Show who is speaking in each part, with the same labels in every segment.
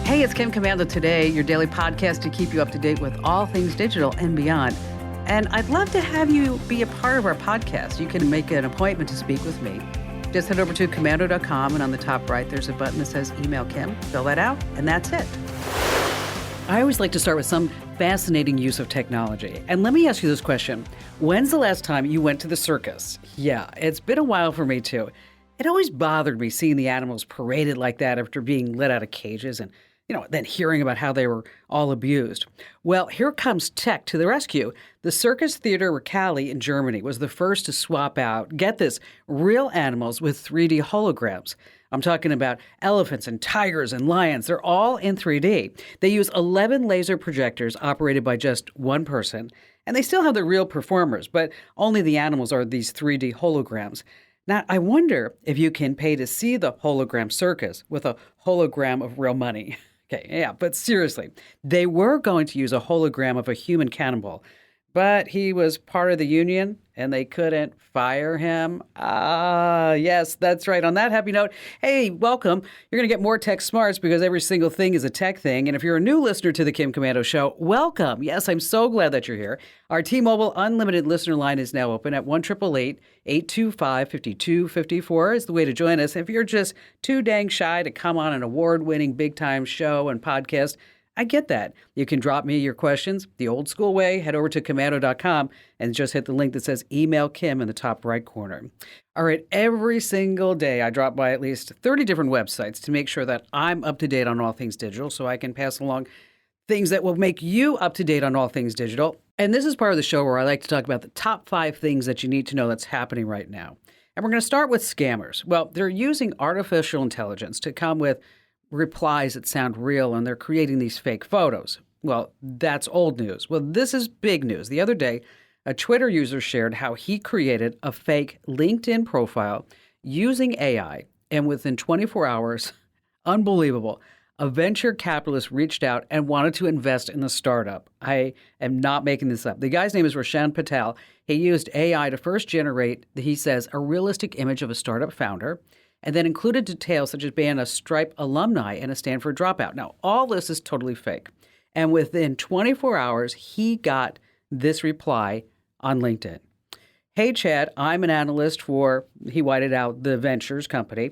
Speaker 1: Hey, it's Kim Komando today, your daily podcast to keep you up to date with all things digital and beyond. And I'd love to have you be a part of our podcast. You can make an appointment to speak with me. Just head over to Komando.com, and on the top right, there's a button that says Email Kim. Fill that out, and that's it. I always like to start with some fascinating use of technology. And let me ask you this question. When's the last time you went to the circus? Yeah, it's been a while for me, too. It always bothered me seeing the animals paraded like that after being let out of cages and then hearing about how they were all abused. Well, here comes tech to the rescue. The Circus Theater Recali in Germany was the first to swap out, get this, real animals with 3D holograms. I'm talking about elephants and tigers and lions. They're all in 3D. They use 11 laser projectors operated by just one person, and they still have the real performers, but only the animals are these 3D holograms. Now, I wonder if you can pay to see the hologram circus with a hologram of real money. Okay, yeah, but seriously, they were going to use a hologram of a human cannibal, but he was part of the union and they couldn't fire him. Yes, that's right. On that happy note, hey, welcome. You're going to get more tech smarts because every single thing is a tech thing. And if you're a new listener to the Kim Komando Show, welcome. Yes, I'm so glad that you're here. Our T-Mobile Unlimited listener line is now open at 1-888-825-5254 is the way to join us. If you're just too dang shy to come on an award-winning big-time show and podcast, I get that. You can drop me your questions the old school way. Head over to Komando.com and just hit the link that says Email Kim in the top right corner. All right, every single day I drop by at least 30 different websites to make sure that I'm up to date on all things digital so I can pass along things that will make you up to date on all things digital. And this is part of the show where I like to talk about the top 5 things that you need to know that's happening right now. And we're going to start with scammers. Well, they're using artificial intelligence to come with replies that sound real, and they're creating these fake photos. Well, that's old news. Well, this is big news. The other day, a Twitter user shared how he created a fake LinkedIn profile using AI, and within 24 hours, unbelievable, a venture capitalist reached out and wanted to invest in the startup. I am not making this up. The guy's name is Roshan Patel. He used AI to first generate, he says, a realistic image of a startup founder, and then included details such as being a Stripe alumni and a Stanford dropout. Now, all this is totally fake. And within 24 hours, he got this reply on LinkedIn. Hey, Chad, I'm an analyst for, he whited out the ventures company,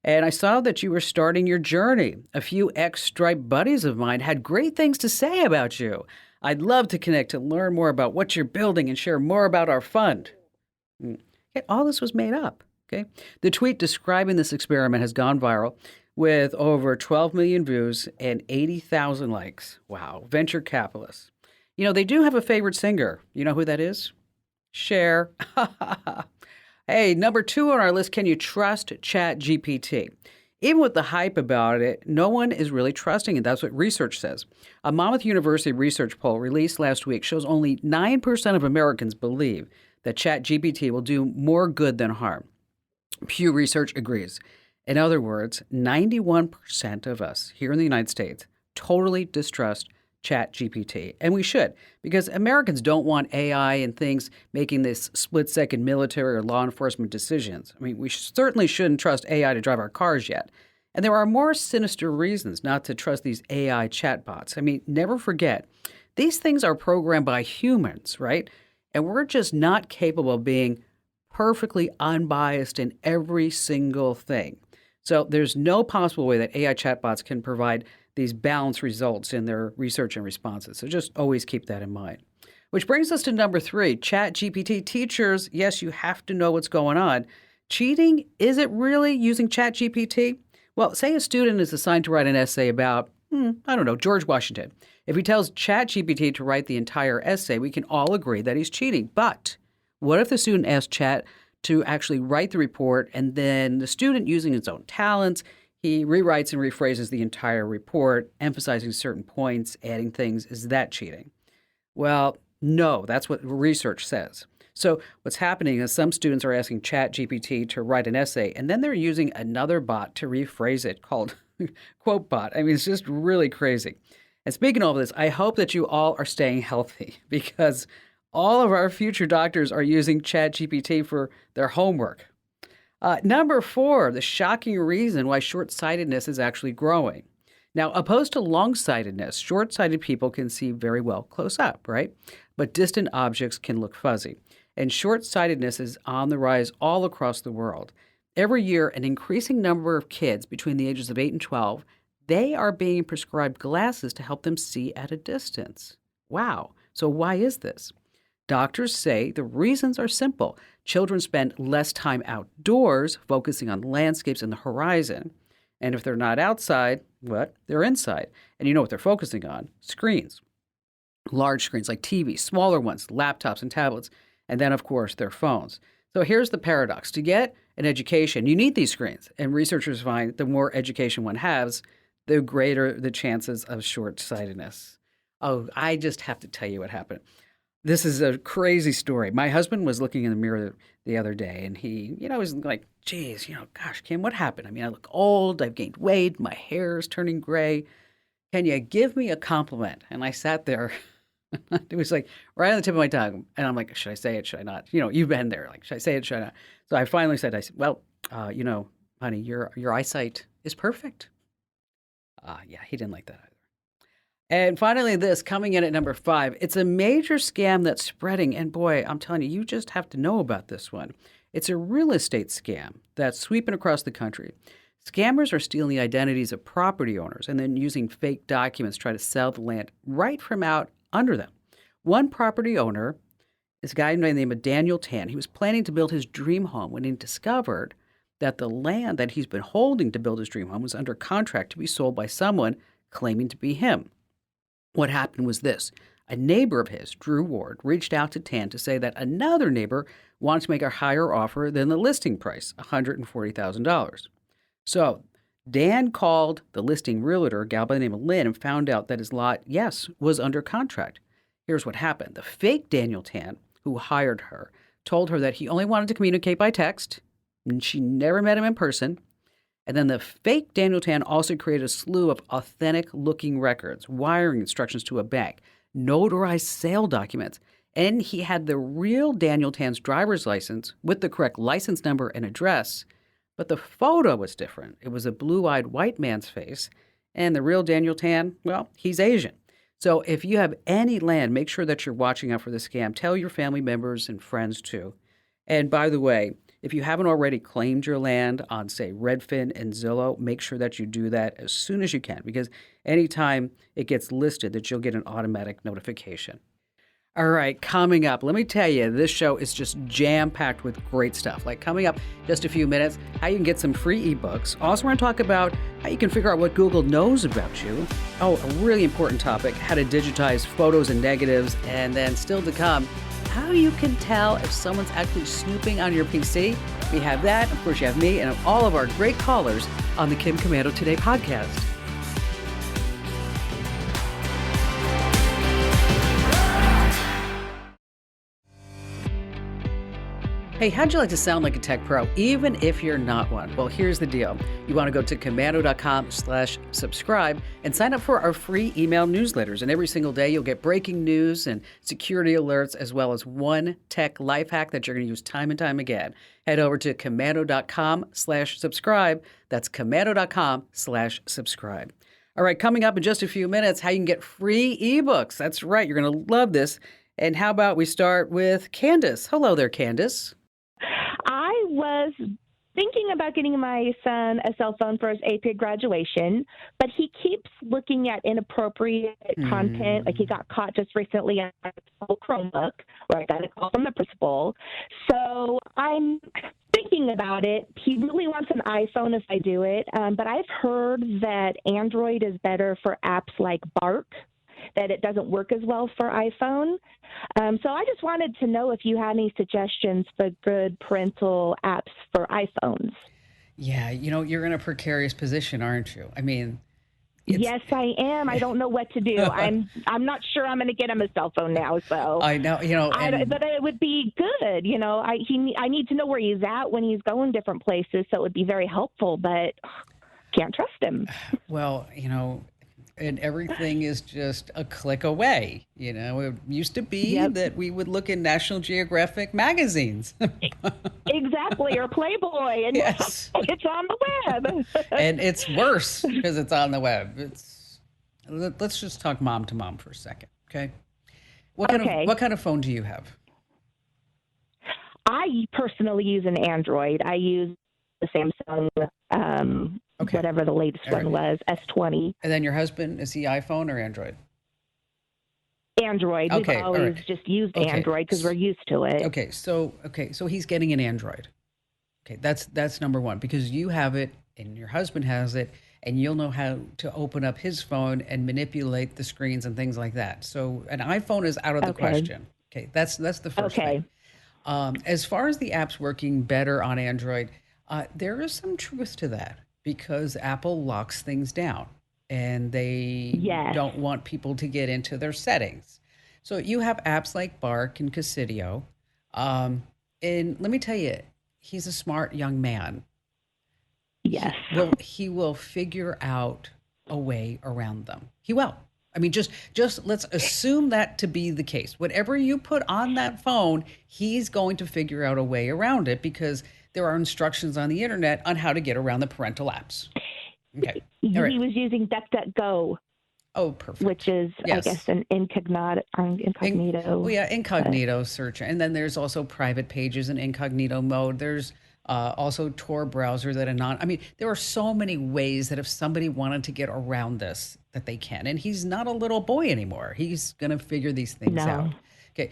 Speaker 1: and I saw that you were starting your journey. A few ex-Stripe buddies of mine had great things to say about you. I'd love to connect to learn more about what you're building and share more about our fund. Okay, all this was made up. Okay. The tweet describing this experiment has gone viral with over 12 million views and 80,000 likes. Wow. Venture capitalists. They do have a favorite singer. You know who that is? Cher. Hey, number 2 on our list, can you trust ChatGPT? Even with the hype about it, no one is really trusting it. That's what research says. A Monmouth University research poll released last week shows only 9% of Americans believe that ChatGPT will do more good than harm. Pew Research agrees. In other words, 91% of us here in the United States totally distrust ChatGPT. And we should, because Americans don't want AI and things making this split-second military or law enforcement decisions. I mean, we certainly shouldn't trust AI to drive our cars yet. And there are more sinister reasons not to trust these AI chatbots. I mean, never forget, these things are programmed by humans, right? And we're just not capable of being perfectly unbiased in every single thing. So there's no possible way that AI chatbots can provide these balanced results in their research and responses. So just always keep that in mind. Which brings us to number 3, ChatGPT teachers. Yes, you have to know what's going on. Cheating, is it really using ChatGPT? Well, say a student is assigned to write an essay about, George Washington. If he tells ChatGPT to write the entire essay, we can all agree that he's cheating. But what if the student asks Chat to actually write the report, and then the student, using his own talents, he rewrites and rephrases the entire report, emphasizing certain points, adding things? Is that cheating? Well, no, that's what research says. So what's happening is some students are asking ChatGPT to write an essay, and then they're using another bot to rephrase it called Quote Bot. I mean, it's just really crazy. And speaking of all this, I hope that you all are staying healthy, because all of our future doctors are using ChatGPT for their homework. Number 4, the shocking reason why short-sightedness is actually growing. Now, opposed to long-sightedness, short-sighted people can see very well close up, right? But distant objects can look fuzzy. And short-sightedness is on the rise all across the world. Every year, an increasing number of kids between the ages of 8 and 12, they are being prescribed glasses to help them see at a distance. Wow. So why is this? Doctors say the reasons are simple. Children spend less time outdoors, focusing on landscapes and the horizon. And if they're not outside, what? They're inside. And you know what they're focusing on? Screens. Large screens like TVs, smaller ones, laptops and tablets, and then, of course, their phones. So here's the paradox. To get an education, you need these screens. And researchers find the more education one has, the greater the chances of short-sightedness. Oh, I just have to tell you what happened. This is a crazy story. My husband was looking in the mirror the other day, and he, was like, geez, gosh, Kim, what happened? I mean, I look old, I've gained weight, my hair is turning gray. Can you give me a compliment? And I sat there. It was like right on the tip of my tongue. And I'm like, should I say it? Should I not? You've been there. Like, should I say it? Should I not? So I finally said, well, honey, your eyesight is perfect. Yeah, he didn't like that either. And finally, this coming in at number 5, it's a major scam that's spreading. And boy, I'm telling you, you just have to know about this one. It's a real estate scam that's sweeping across the country. Scammers are stealing the identities of property owners and then using fake documents to try to sell the land right from out under them. One property owner, this guy by the name of Daniel Tan, he was planning to build his dream home when he discovered that the land that he's been holding to build his dream home was under contract to be sold by someone claiming to be him. What happened was this. A neighbor of his, Drew Ward, reached out to Tan to say that another neighbor wanted to make a higher offer than the listing price, $140,000. So Dan called the listing realtor, a gal by the name of Lynn, and found out that his lot, yes, was under contract. Here's what happened. The fake Daniel Tan, who hired her, told her that he only wanted to communicate by text, and she never met him in person. And then the fake Daniel Tan also created a slew of authentic-looking records, wiring instructions to a bank, notarized sale documents, and he had the real Daniel Tan's driver's license with the correct license number and address, but the photo was different. It was a blue-eyed white man's face, and the real Daniel Tan, well, he's Asian. So if you have any land, make sure that you're watching out for the scam. Tell your family members and friends too. And by the way, if you haven't already claimed your land on, say, Redfin and Zillow, make sure that you do that as soon as you can, because anytime it gets listed, that you'll get an automatic notification. All right, coming up, let me tell you, this show is just jam-packed with great stuff. Like coming up just a few minutes, how you can get some free ebooks. Also, we're going to talk about how you can figure out what Google knows about you. Oh, a really important topic, how to digitize photos and negatives. And then still to come, how you can tell if someone's actually snooping on your PC. We have that. Of course, you have me and all of our great callers on the Kim Komando Today podcast. Hey, how'd you like to sound like a tech pro, even if you're not one? Well, here's the deal. You want to go to komando.com/subscribe and sign up for our free email newsletters. And every single day, you'll get breaking news and security alerts, as well as one tech life hack that you're going to use time and time again. Head over to komando.com/subscribe. That's komando.com/subscribe. All right, coming up in just a few minutes, how you can get free ebooks. That's right. You're going to love this. And how about we start with Candace? Hello there, Candace.
Speaker 2: I was thinking about getting my son a cell phone for his 8th grade graduation, but he keeps looking at inappropriate content. Like he got caught just recently on a Chromebook, where I got a call from the principal. So I'm thinking about it. He really wants an iPhone if I do it, but I've heard that Android is better for apps like Bark, that it doesn't work as well for iPhone. So I just wanted to know if you had any suggestions for good parental apps for iPhones.
Speaker 1: Yeah, you're in a precarious position, aren't you? I mean,
Speaker 2: yes, I am. I don't know what to do. I'm not sure I'm going to get him a cell phone now. So
Speaker 1: I know,
Speaker 2: but it would be good. I need to know where he's at when he's going different places. So it would be very helpful, but can't trust him.
Speaker 1: Well, and everything is just a click away. It used to be
Speaker 2: Yep.
Speaker 1: that we would look in National Geographic magazines.
Speaker 2: Exactly, or Playboy, and now
Speaker 1: Yes.
Speaker 2: it's on the web.
Speaker 1: And it's worse because it's on the web. Let's just talk mom to mom for a second, okay?
Speaker 2: Okay.
Speaker 1: What kind of phone do you have?
Speaker 2: I personally use an Android. I use the Samsung,
Speaker 1: Okay.
Speaker 2: whatever the latest
Speaker 1: All right.
Speaker 2: one was, S20.
Speaker 1: And then your husband, is he iPhone or Android?
Speaker 2: Android.
Speaker 1: Okay,
Speaker 2: We've
Speaker 1: all
Speaker 2: always
Speaker 1: right.
Speaker 2: just used
Speaker 1: Okay.
Speaker 2: Android because we're used to it.
Speaker 1: So he's getting an Android. Okay, that's number one because you have it and your husband has it, and you'll know how to open up his phone and manipulate the screens and things like that. So an iPhone is out of the
Speaker 2: Okay.
Speaker 1: question. Okay, that's the first
Speaker 2: Okay.
Speaker 1: thing. As far as the apps working better on Android, there is some truth to that because Apple locks things down and they
Speaker 2: Yes.
Speaker 1: don't want people to get into their settings. So you have apps like Bark and Casio. And let me tell you, he's a smart young man.
Speaker 2: Yes.
Speaker 1: He will figure out a way around them. He will. I mean, just let's assume that to be the case. Whatever you put on that phone, he's going to figure out a way around it because there are instructions on the internet on how to get around the parental apps. Okay. All right.
Speaker 2: He was using DuckDuckGo,
Speaker 1: Oh, perfect.
Speaker 2: which is, I
Speaker 1: Yes.
Speaker 2: guess, an incognito.
Speaker 1: Well, yeah, incognito search. And then there's also private pages in incognito mode. There's also Tor browser I mean, there are so many ways that if somebody wanted to get around this, that they can. And he's not a little boy anymore. He's going to figure these things
Speaker 2: No.
Speaker 1: out. Okay.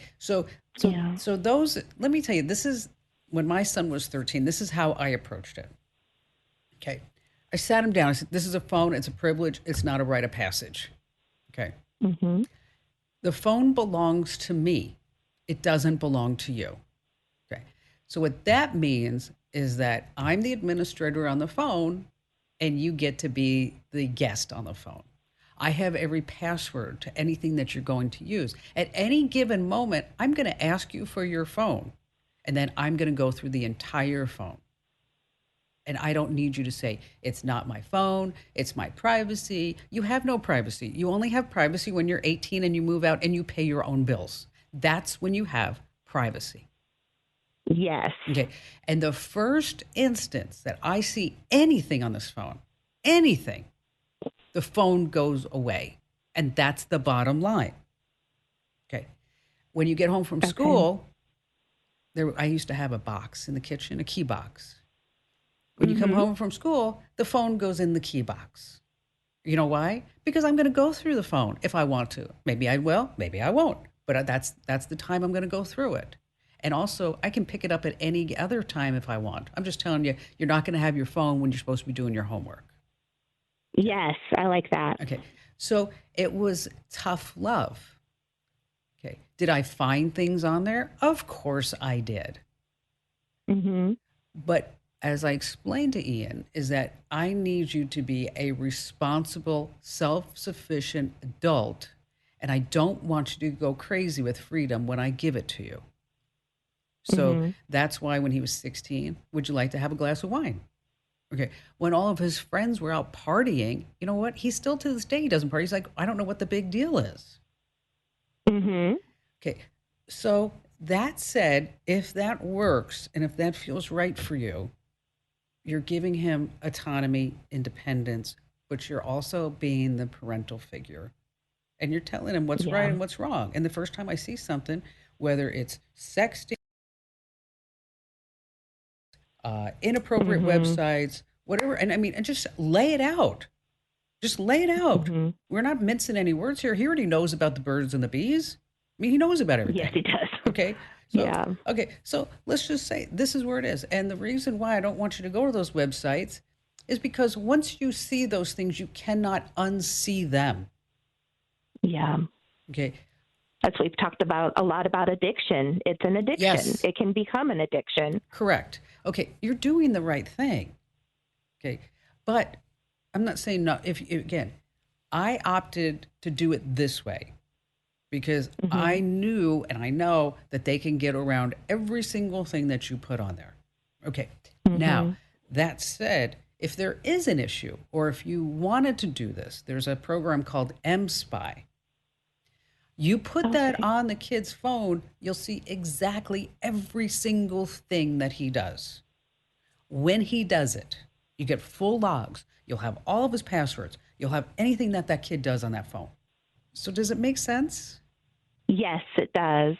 Speaker 2: Yeah.
Speaker 1: So those, let me tell you, this is when my son was 13, this is how I approached it. Okay. I sat him down. I said, this is a phone. It's a privilege. It's not a rite of passage. Okay.
Speaker 2: Mm-hmm.
Speaker 1: The phone belongs to me. It doesn't belong to you. Okay. So what that means is that I'm the administrator on the phone and you get to be the guest on the phone. I have every password to anything that you're going to use. At any given moment, I'm going to ask you for your phone and then I'm going to go through the entire phone. And I don't need you to say, it's not my phone, it's my privacy. You have no privacy. You only have privacy when you're 18 and you move out and you pay your own bills. That's when you have privacy.
Speaker 2: Yes.
Speaker 1: Okay. And the first instance that I see anything on this phone, anything, the phone goes away. And that's the bottom line. Okay. When you get home from school, I used to have a box in the kitchen, a key box. When you come home from school, the phone goes in the key box. You know why? Because I'm going to go through the phone if I want to. Maybe I will, maybe I won't. But that's the time I'm going to go through it. And also, I can pick it up at any other time if I want. I'm just telling you, you're not going to have your phone when you're supposed to be doing your homework.
Speaker 2: Yes, I like that.
Speaker 1: Okay. So it was tough love. Okay. Did I find things on there? Of course I did.
Speaker 2: Mm-hmm.
Speaker 1: But as I explained to Ian, is that I need you to be a responsible, self-sufficient adult, and I don't want you to go crazy with freedom when I give it to you. So that's why when he was 16, would you like to have a glass of wine? Okay. When all of his friends were out partying, you know what? He still to this day, he doesn't party. He's like, I don't know what the big deal is.
Speaker 2: Mm-hmm.
Speaker 1: Okay. So that said, if that works and if that feels right for you, you're giving him autonomy, independence, but you're also being the parental figure. And you're telling him what's right and what's wrong. And the first time I see something, whether it's sexting, inappropriate websites, whatever, and just lay it out. Just lay it out. We're not mincing any words here. He already knows about the birds and the bees. I mean, he knows about everything.
Speaker 2: Yes, he does.
Speaker 1: Okay. So,
Speaker 2: Yeah.
Speaker 1: Okay. So let's just say this is where it is. And the reason why I don't want you to go to those websites is because once you see those things, you cannot unsee them.
Speaker 2: Yeah.
Speaker 1: Okay.
Speaker 2: That's we've talked about a lot about addiction. It's an addiction.
Speaker 1: Yes.
Speaker 2: It can become an addiction.
Speaker 1: Correct. Okay. You're doing the right thing. Okay. But I'm not saying no. Again, I opted to do it this way because I knew and I know that they can get around every single thing that you put on there. Okay. Now, that said, If there is an issue, or if you wanted to do this, there's a program called MSpy. You put that
Speaker 2: Okay.
Speaker 1: on the kid's phone, you'll see exactly every single thing that he does. When he does it, you get full logs. You'll have all of his passwords. You'll have anything that that kid does on that phone. So does it make sense?
Speaker 2: Yes, it does.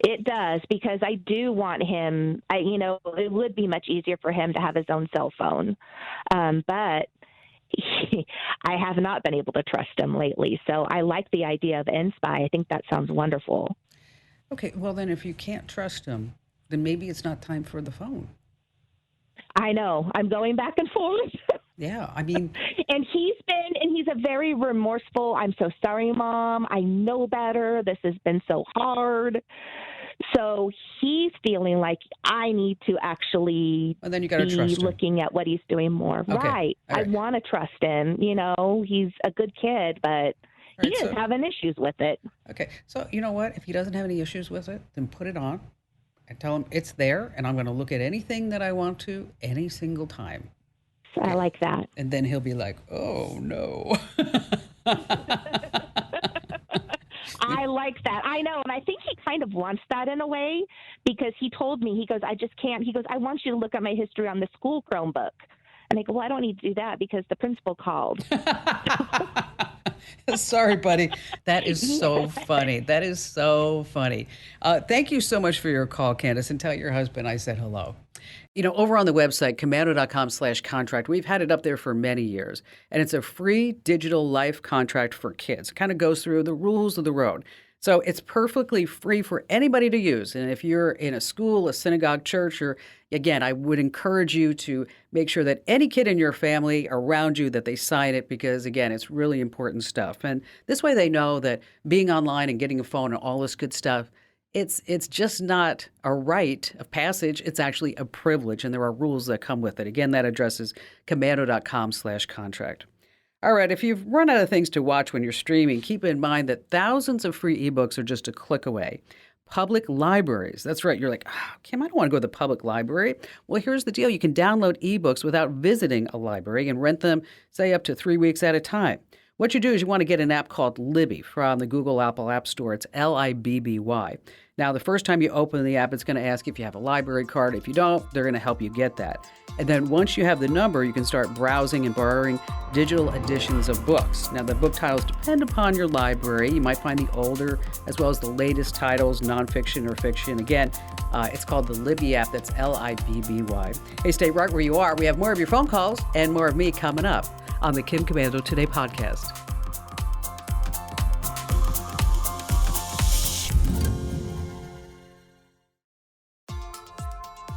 Speaker 2: It does, because I do want him. It would be much easier for him to have his own cell phone, but I have not been able to trust him lately. So I like the idea of NSpy. I think that sounds wonderful.
Speaker 1: Okay, well then if you can't trust him, then maybe it's not time for the phone.
Speaker 2: I know. I'm going back and forth.
Speaker 1: Yeah, I mean,
Speaker 2: And he's a very remorseful, I'm so sorry, Mom. I know better. This has been so hard. So he's feeling like I need to actually
Speaker 1: well, then you got to
Speaker 2: be
Speaker 1: trust him.
Speaker 2: looking at what he's doing more.
Speaker 1: Okay.
Speaker 2: Right.
Speaker 1: All
Speaker 2: I
Speaker 1: right.
Speaker 2: want to trust him. He's a good kid, but
Speaker 1: All
Speaker 2: he
Speaker 1: right,
Speaker 2: is
Speaker 1: so
Speaker 2: having issues with it.
Speaker 1: okay, so you know what? If he doesn't have any issues with it, then put it on and tell him it's there, and I'm going to look at anything that I want to any single time.
Speaker 2: So I
Speaker 1: Okay,
Speaker 2: like that.
Speaker 1: and then he'll be like, "Oh no."
Speaker 2: I like that. I know. And I think he kind of wants that in a way, because he told me, he goes, I just can't. He goes, I want you to look at my history on the school Chromebook. And I go, well, I don't need to do that because the principal called.
Speaker 1: Sorry, buddy. That is so funny. That is so funny. Thank you so much for your call, Candace, and tell your husband I said hello. Over on the website, komando.com/contract, we've had it up there for many years, and it's a free digital life contract for kids. It kind of goes through the rules of the road. So it's perfectly free for anybody to use. And if you're in a school, a synagogue, church, or again, I would encourage you to make sure that any kid in your family around you that they sign it, because again, it's really important stuff. And this way they know that being online and getting a phone and all this good stuff, it's just not a rite of passage. It's actually a privilege, and there are rules that come with it. Again, that address is komando.com/contract. All right, if you've run out of things to watch when you're streaming, keep in mind that thousands of free ebooks are just a click away. Public libraries, that's right. You're like, oh, Kim, I don't want to go to the public library. Well, here's the deal. You can download ebooks without visiting a library and rent them, say, up to 3 weeks at a time. What you do is you want to get an app called Libby from the Google Apple App Store. It's Libby. Now, the first time you open the app, it's going to ask if you have a library card. If you don't, they're going to help you get that. And then once you have the number, you can start browsing and borrowing digital editions of books. Now, the book titles depend upon your library. You might find the older as well as the latest titles, nonfiction or fiction. Again, it's called the Libby app. That's Libby. Hey, stay right where you are. We have more of your phone calls and more of me coming up on the Kim Komando Today podcast.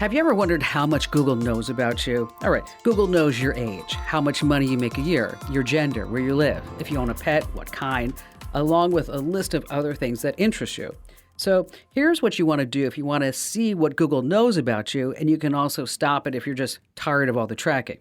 Speaker 1: Have you ever wondered how much Google knows about you? All right, Google knows your age, how much money you make a year, your gender, where you live, if you own a pet, what kind, along with a list of other things that interest you. So here's what you want to do if you want to see what Google knows about you, and you can also stop it if you're just tired of all the tracking.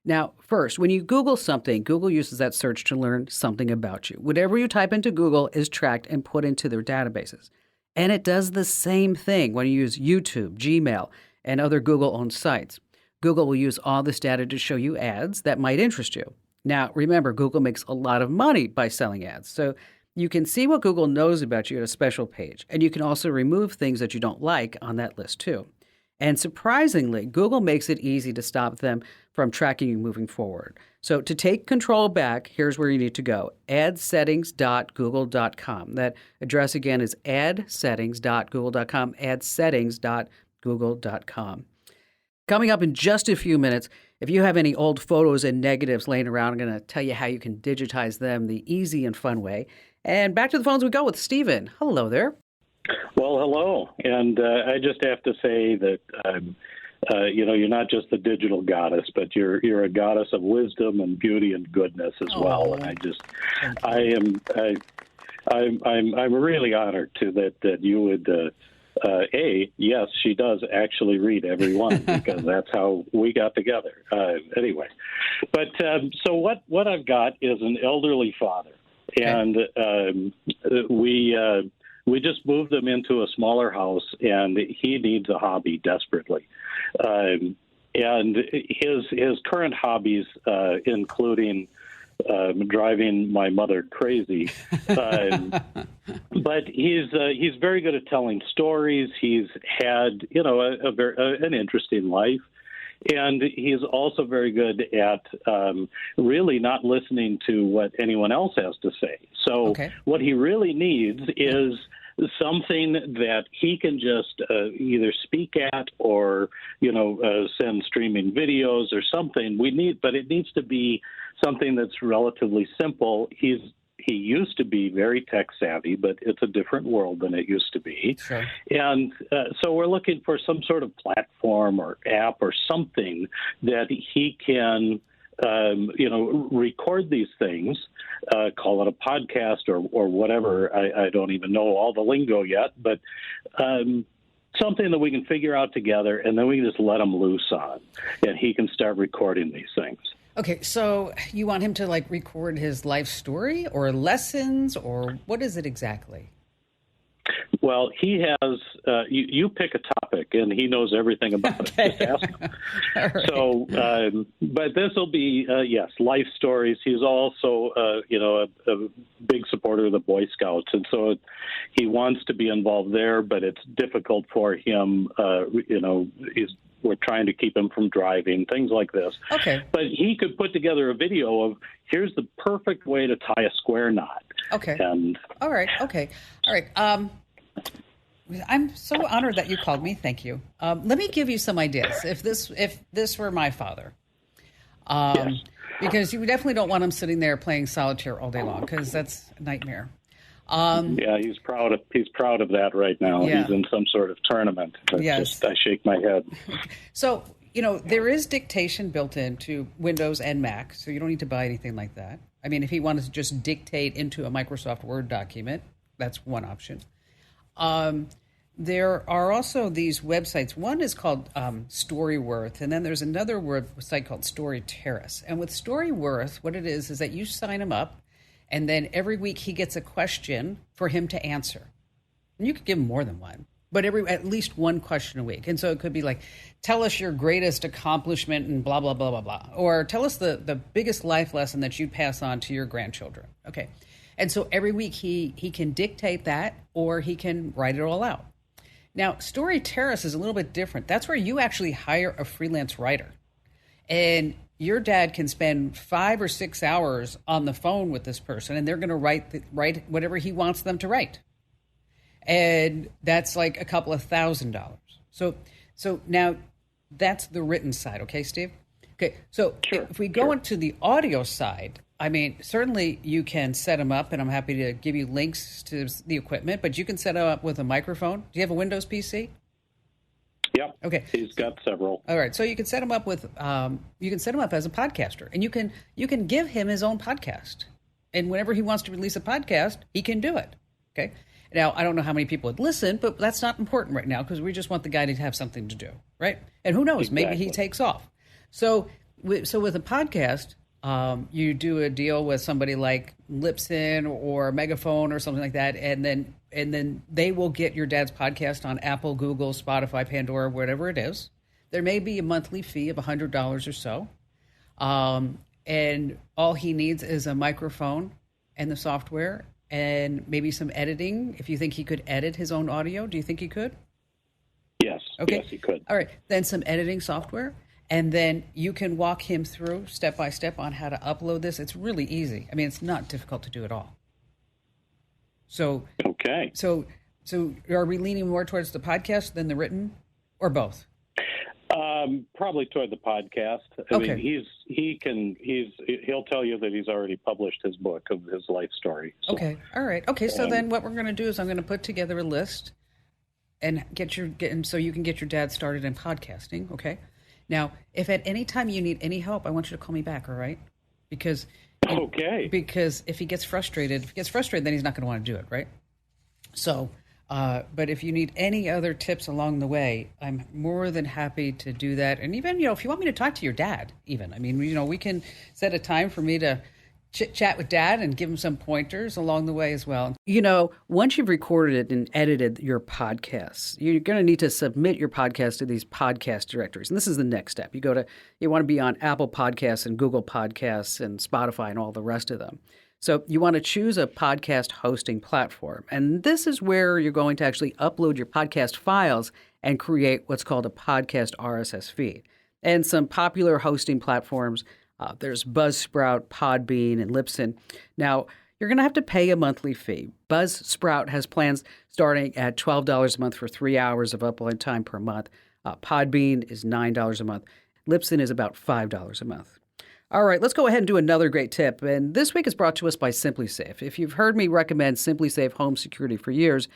Speaker 1: Now, first, when you Google something, Google uses that search to learn something about you. Whatever you type into Google is tracked and put into their databases. And it does the same thing when you use YouTube, Gmail, and other Google-owned sites. Google will use all this data to show you ads that might interest you. Now, remember, Google makes a lot of money by selling ads. So you can see what Google knows about you at a special page. And you can also remove things that you don't like on that list, too. And surprisingly, Google makes it easy to stop them from tracking you moving forward. So to take control back, here's where you need to go. adsettings.google.com. That address again is adsettings.google.com, adsettings.google.com. Coming up in just a few minutes, if you have any old photos and negatives laying around, I'm going to tell you how you can digitize them the easy and fun way. And back to the phones we go with Stephen. Hello there.
Speaker 3: Well, hello. And I just have to say that, you're not just a digital goddess, but you're a goddess of wisdom and beauty and goodness as well. And I'm really honored that you would, yes, she does actually read every one because that's how we got together. Anyway, but so what I've got is an elderly father, and we just moved him into a smaller house, and he needs a hobby desperately. and his current hobbies, including driving my mother crazy, but he's very good at telling stories. He's had an interesting life. And he's also very good at really not listening to what anyone else has to say. So what he really needs is something that he can just either speak at or, send streaming videos or something. But it needs to be something that's relatively simple. He used to be very tech savvy, but it's a different world than it used to be.
Speaker 1: Sure.
Speaker 3: And so we're looking for some sort of platform or app or something that he can, record these things, call it a podcast or whatever. I don't even know all the lingo yet, but something that we can figure out together, and then we can just let him loose on, and he can start recording these things.
Speaker 1: Okay, so you want him to record his life story or lessons, or what is it exactly?
Speaker 3: Well, he has, you pick a topic, and he knows everything about it. Just ask him.
Speaker 1: Right.
Speaker 3: So, but this will be, yes, life stories. He's also, a big supporter of the Boy Scouts, and so he wants to be involved there, but it's difficult for him. We're trying to keep him from driving, things like this.
Speaker 1: Okay.
Speaker 3: But he could put together a video of, here's the perfect way to tie a square knot.
Speaker 1: Okay.
Speaker 3: And
Speaker 1: all right. Okay. All right. I'm so honored that you called me. Thank you. Let me give you some ideas. If this were my father,
Speaker 3: yes.
Speaker 1: Because you definitely don't want him sitting there playing solitaire all day long, because that's a nightmare.
Speaker 3: Yeah, he's proud of that right now.
Speaker 1: Yeah.
Speaker 3: He's in some sort of tournament.
Speaker 1: Yes.
Speaker 3: I shake my head.
Speaker 1: So, there is dictation built into Windows and Mac, so you don't need to buy anything like that. I mean, if he wanted to just dictate into a Microsoft Word document, that's one option. There are also these websites. One is called Storyworth, and then there's another site called Story Terrace. And with Storyworth, what it is that you sign him up, and then every week he gets a question for him to answer. And you could give him more than one, but at least one question a week. And so it could be like, tell us your greatest accomplishment and blah, blah, blah, blah, blah. Or tell us the biggest life lesson that you'd pass on to your grandchildren. Okay. And so every week he can dictate that, or he can write it all out. Now, Story Terrace is a little bit different. That's where you actually hire a freelance writer. And your dad can spend 5 or 6 hours on the phone with this person, and they're going to write whatever he wants them to write. And that's like a couple of $1,000. So now that's the written side. Okay, Steve? Okay, so
Speaker 3: Sure,
Speaker 1: if we go into the audio side, I mean, certainly you can set them up, and I'm happy to give you links to the equipment, but you can set them up with a microphone. Do you have a Windows PC?
Speaker 3: Yeah.
Speaker 1: Okay.
Speaker 3: He's got several.
Speaker 1: All right. So you can set him up as a podcaster, and you can give him his own podcast, and whenever he wants to release a podcast, he can do it. Okay. Now, I don't know how many people would listen, but that's not important right now, because we just want the guy to have something to do, right? And who knows, maybe he takes off. So with a podcast, you do a deal with somebody like Libsyn or Megaphone or something like that, and then they will get your dad's podcast on Apple, Google, Spotify, Pandora, whatever it is. There may be a monthly fee of $100 or so, and all he needs is a microphone and the software, and maybe some editing. If you think he could edit his own audio, do you think he could?
Speaker 3: Yes.
Speaker 1: Okay.
Speaker 3: Yes, he could.
Speaker 1: All right. Then some editing software. And then you can walk him through step by step on how to upload this. It's really easy. I mean, it's not difficult to do at all. So
Speaker 3: okay.
Speaker 1: So are we leaning more towards the podcast than the written, or both?
Speaker 3: Probably toward the podcast. I mean, he'll tell you that he's already published his book of his life story. So.
Speaker 1: Okay. All right. Okay. So then what we're going to do is I'm going to put together a list and so you can get your dad started in podcasting. Okay. Now, if at any time you need any help, I want you to call me back, all right? Because if he gets frustrated, then he's not going to want to do it, right? So, but if you need any other tips along the way, I'm more than happy to do that. And even, if you want me to talk to your dad, even, I mean, we can set a time for me to chit-chat with Dad and give him some pointers along the way as well. You know, once you've recorded it and edited your podcasts, you're going to need to submit your podcast to these podcast directories. And this is the next step. You want to be on Apple Podcasts and Google Podcasts and Spotify and all the rest of them. So you want to choose a podcast hosting platform. And this is where you're going to actually upload your podcast files and create what's called a podcast RSS feed. And some popular hosting platforms, there's Buzzsprout, Podbean, and Libsyn. Now, you're going to have to pay a monthly fee. Buzzsprout has plans starting at $12 a month for 3 hours of upload time per month. Podbean is $9 a month. Libsyn is about $5 a month. All right, let's go ahead and do another great tip. And this week is brought to us by SimpliSafe. If you've heard me recommend SimpliSafe home security for years,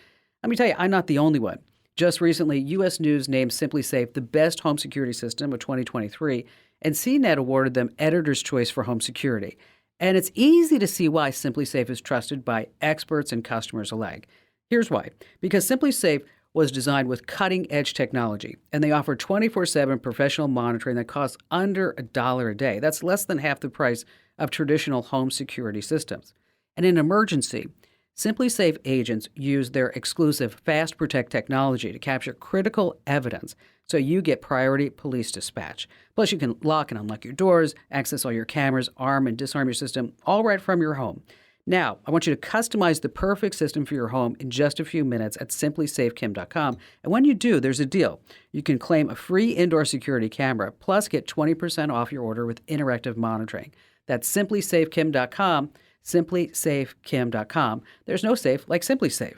Speaker 1: let me tell you, I'm not the only one. Just recently, U.S. News named SimpliSafe the best home security system of 2023, and CNET awarded them Editor's Choice for home security. And it's easy to see why SimpliSafe is trusted by experts and customers alike. Here's why. Because SimpliSafe was designed with cutting-edge technology, and they offer 24/7 professional monitoring that costs under $1 a day. That's less than half the price of traditional home security systems. And in an emergency, SimpliSafe agents use their exclusive Fast Protect technology to capture critical evidence, so you get priority police dispatch. Plus, you can lock and unlock your doors, access all your cameras, arm and disarm your system, all right from your home. Now, I want you to customize the perfect system for your home in just a few minutes at simplysafekim.com. And when you do, there's a deal. You can claim a free indoor security camera, plus get 20% off your order with interactive monitoring. That's simplysafekim.com. simplysafekim.com. There's no safe like SimpliSafe.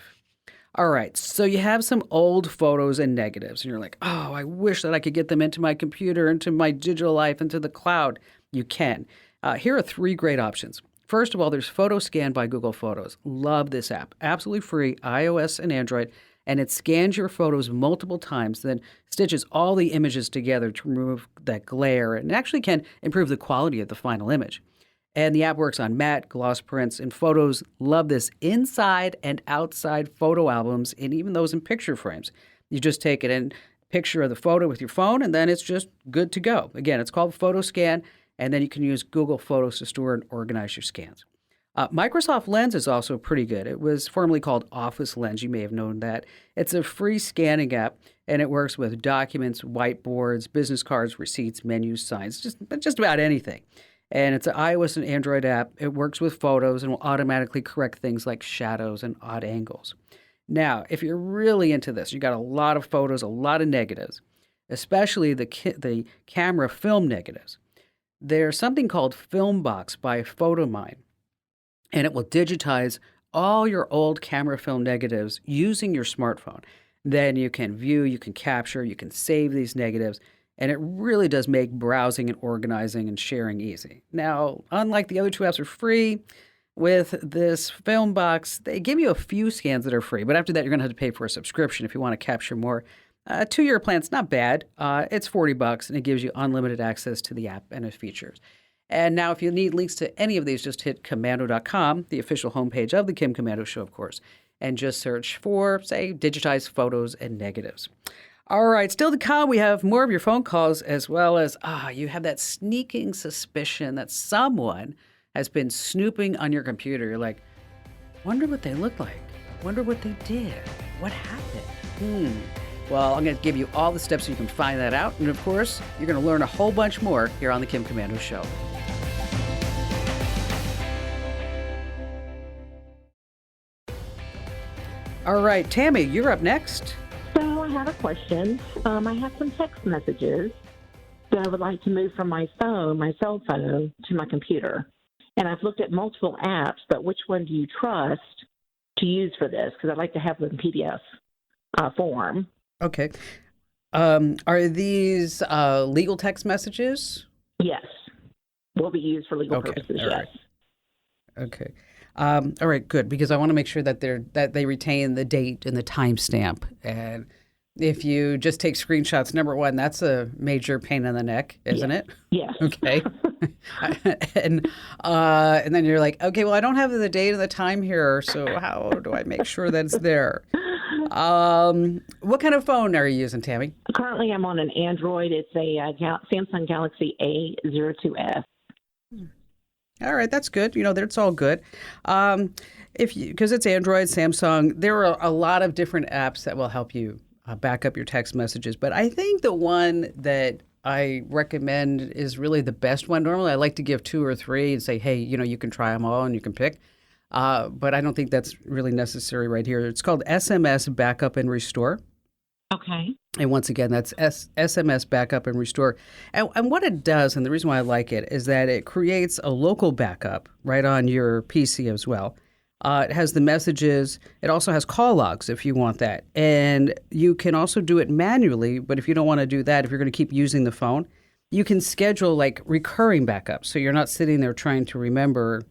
Speaker 1: All right, so you have some old photos and negatives, and you're like, oh, I wish that I could get them into my computer, into my digital life, into the cloud. You can. Here are 3 great options. First of all, there's PhotoScan by Google Photos. Love this app. Absolutely free, iOS and Android, and it scans your photos multiple times, then stitches all the images together to remove that glare, and actually can improve the quality of the final image. And the app works on matte, gloss prints, and photos. Love this inside and outside photo albums, and even those in picture frames. You just take it in picture of the photo with your phone, and then it's just good to go. Again, it's called PhotoScan, and then you can use Google Photos to store and organize your scans. Microsoft Lens is also pretty good. It was formerly called Office Lens. You may have known that. It's a free scanning app, and it works with documents, whiteboards, business cards, receipts, menus, signs, just about anything. And it's an iOS and Android app. It works with photos and will automatically correct things like shadows and odd angles. Now, if you're really into this, you got a lot of photos, a lot of negatives, especially the camera film negatives. There's something called FilmBox by PhotoMine, and it will digitize all your old camera film negatives using your smartphone. Then you can view, you can capture, you can save these negatives, and it really does make browsing and organizing and sharing easy. Now, unlike the other 2 apps are free, with this FilmBox, they give you a few scans that are free, but after that, you're going to have to pay for a subscription if you want to capture more. 2-year plan's not bad. It's $40, and it gives you unlimited access to the app and its features. And now, if you need links to any of these, just hit Komando.com, the official homepage of the Kim Komando Show, of course, and just search for, say, digitize photos and negatives. All right, still to come, we have more of your phone calls, as well as, you have that sneaking suspicion that someone has been snooping on your computer. You're like, wonder what they look like. Wonder what they did. What happened? Well, I'm going to give you all the steps so you can find that out. And of course, you're going to learn a whole bunch more here on the Kim Komando Show. All right, Tammy, you're up next.
Speaker 4: So I have a question. I have some text messages that I would like to move from my phone, my cell phone, to my computer. And I've looked at multiple apps, but which one do you trust to use for this? Because I'd like to have them in PDF form.
Speaker 1: Okay. Are these legal text messages?
Speaker 4: Yes. Will be used for legal purposes,
Speaker 1: all
Speaker 4: yes.
Speaker 1: Right. Okay. All right, good, because I want to make sure that they retain the date and the timestamp. And if you just take screenshots, number one, that's a major pain in the neck, isn't it?
Speaker 4: Yes.
Speaker 1: Okay. and then you're like, okay, well, I don't have the date and the time here, so how do I make sure that it's there? What kind of phone are you using, Tammy?
Speaker 4: Currently, I'm on an Android. It's a Samsung Galaxy A02s.
Speaker 1: All right, that's good. That's all good. Because it's Android, Samsung, there are a lot of different apps that will help you back up your text messages. But I think the one that I recommend is really the best one. Normally, I like to give two or three and say, hey, you can try them all and you can pick. But I don't think that's really necessary right here. It's called SMS Backup and Restore.
Speaker 4: Okay.
Speaker 1: And once again, that's SMS Backup and Restore. And what it does, and the reason why I like it, is that it creates a local backup right on your PC as well. It has the messages. It also has call logs if you want that. And you can also do it manually, but if you don't want to do that, if you're going to keep using the phone, you can schedule like recurring backups. So you're not sitting there trying to remember,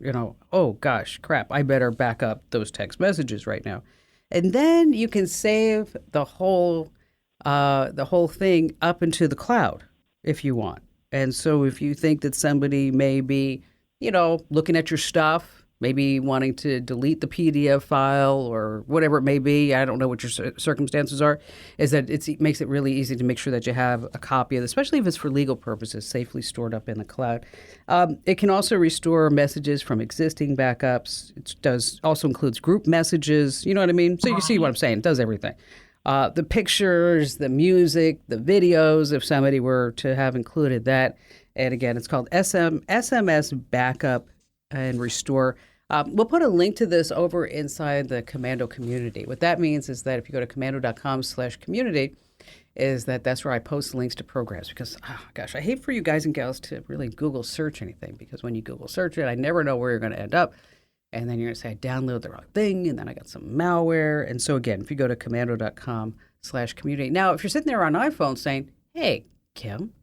Speaker 1: oh gosh, crap, I better back up those text messages right now. And then you can save the whole thing up into the cloud if you want. And so if you think that somebody may be, looking at your stuff, maybe wanting to delete the PDF file or whatever it may be, I don't know what your circumstances are, is that it makes it really easy to make sure that you have a copy of it, especially if it's for legal purposes, safely stored up in the cloud. It can also restore messages from existing backups. It also includes group messages. You know what I mean? So you see what I'm saying. It does everything. The pictures, the music, the videos, if somebody were to have included that. And again, it's called SMS Backup and Restore. We'll put a link to this over inside the Komando community. What that means is that if you go to komando.com/community, that's where I post links to programs because, oh gosh, I hate for you guys and gals to really Google search anything because when you Google search it, I never know where you're going to end up. And then you're going to say, I download the wrong thing, and then I got some malware. And so again, if you go to komando.com/community. Now, if you're sitting there on iPhone saying, hey, Kim,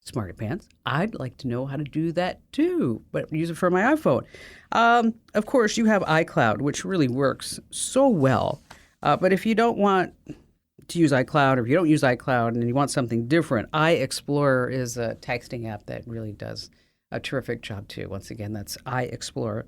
Speaker 1: Smarty Pants, I'd like to know how to do that too, but use it for my iPhone. Of course, you have iCloud, which really works so well. But if you don't want to use iCloud, or if you don't use iCloud and you want something different, iExplorer is a texting app that really does a terrific job too. Once again, that's iExplorer.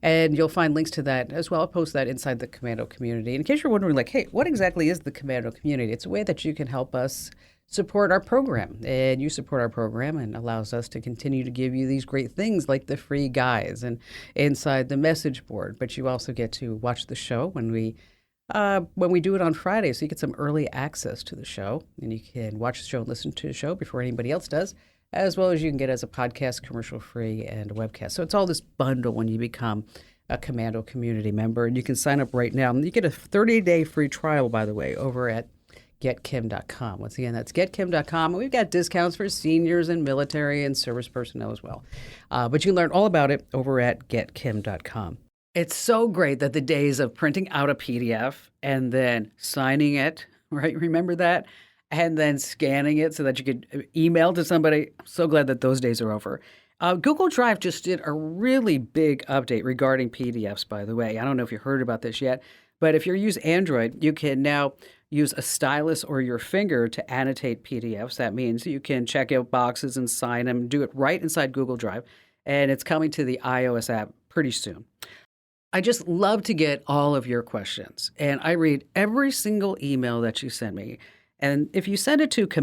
Speaker 1: And you'll find links to that as well. I'll post that inside the Komando community. And in case you're wondering, like, hey, what exactly is the Komando community? It's a way that you can help us support our program. And you support our program and allows us to continue to give you these great things like the free guides and inside the message board. But you also get to watch the show when we do it on Friday. So you get some early access to the show. And you can watch the show and listen to the show before anybody else does, as well as you can get as a podcast, commercial-free, and a webcast. So it's all this bundle when you become a Komando community member. And you can sign up right now. And you get a 30-day free trial, by the way, over at getkim.com. Once again, that's getkim.com. And we've got discounts for seniors and military and service personnel as well. But you can learn all about it over at getkim.com. It's so great that the days of printing out a PDF and then signing it, right? Remember that? And then scanning it so that you could email to somebody. I'm so glad that those days are over. Google Drive just did a really big update regarding PDFs, by the way. I don't know if you heard about this yet, but if you use Android, you can now use a stylus or your finger to annotate PDFs. That means you can check out boxes and sign them, do it right inside Google Drive. And it's coming to the iOS app pretty soon. I just love to get all of your questions. And I read every single email that you send me. And if you send it to if you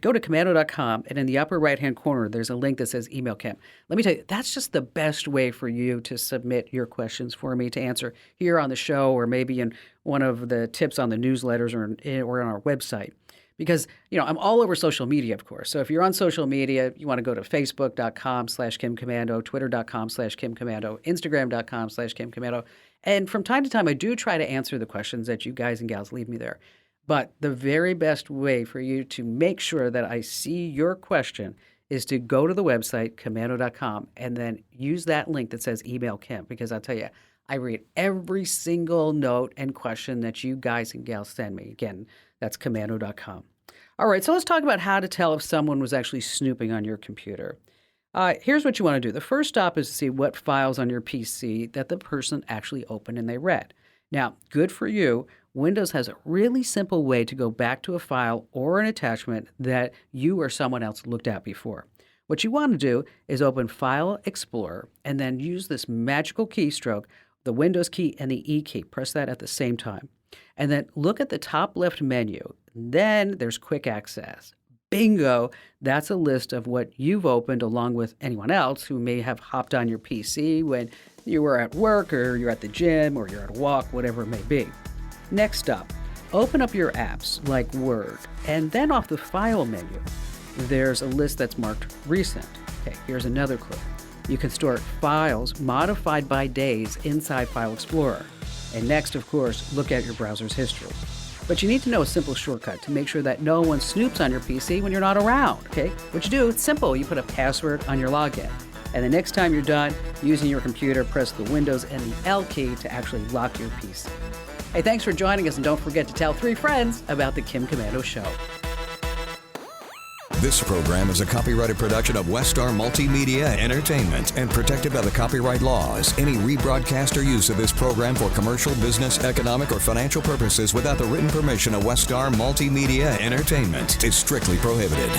Speaker 1: go to komando.com and in the upper right-hand corner, there's a link that says Email Kim. Let me tell you, that's just the best way for you to submit your questions for me to answer here on the show or maybe in one of the tips on the newsletters or on our website. Because, I'm all over social media, of course. So if you're on social media, you want to go to facebook.com/KimKomando, twitter.com/KimKomando, instagram.com/KimKomando. And from time to time, I do try to answer the questions that you guys and gals leave me there. But the very best way for you to make sure that I see your question is to go to the website, komando.com, and then use that link that says Email Kim, because I'll tell you, I read every single note and question that you guys and gals send me. Again, that's komando.com. All right, so let's talk about how to tell if someone was actually snooping on your computer. Here's what you want to do. The first stop is to see what files on your PC that the person actually opened and they read. Now, good for you, Windows has a really simple way to go back to a file or an attachment that you or someone else looked at before. What you want to do is open File Explorer and then use this magical keystroke, the Windows key and the E key. Press that at the same time. And then look at the top left menu. Then there's Quick Access. Bingo! That's a list of what you've opened along with anyone else who may have hopped on your PC when you were at work or you're at the gym or you're at a walk, whatever it may be. Next up, open up your apps like Word, and then off the File menu, there's a list that's marked Recent. Okay, here's another clue. You can store files modified by days inside File Explorer. And next, of course, look at your browser's history. But you need to know a simple shortcut to make sure that no one snoops on your PC when you're not around, okay? What you do, it's simple. You put a password on your login. And the next time you're done using your computer, press the Windows and the L key to actually lock your PC. Hey, thanks for joining us, and don't forget to tell 3 friends about the Kim Komando Show.
Speaker 5: This program is a copyrighted production of Westar Multimedia Entertainment and protected by the copyright laws. Any rebroadcast or use of this program for commercial, business, economic, or financial purposes without the written permission of Westar Multimedia Entertainment is strictly prohibited.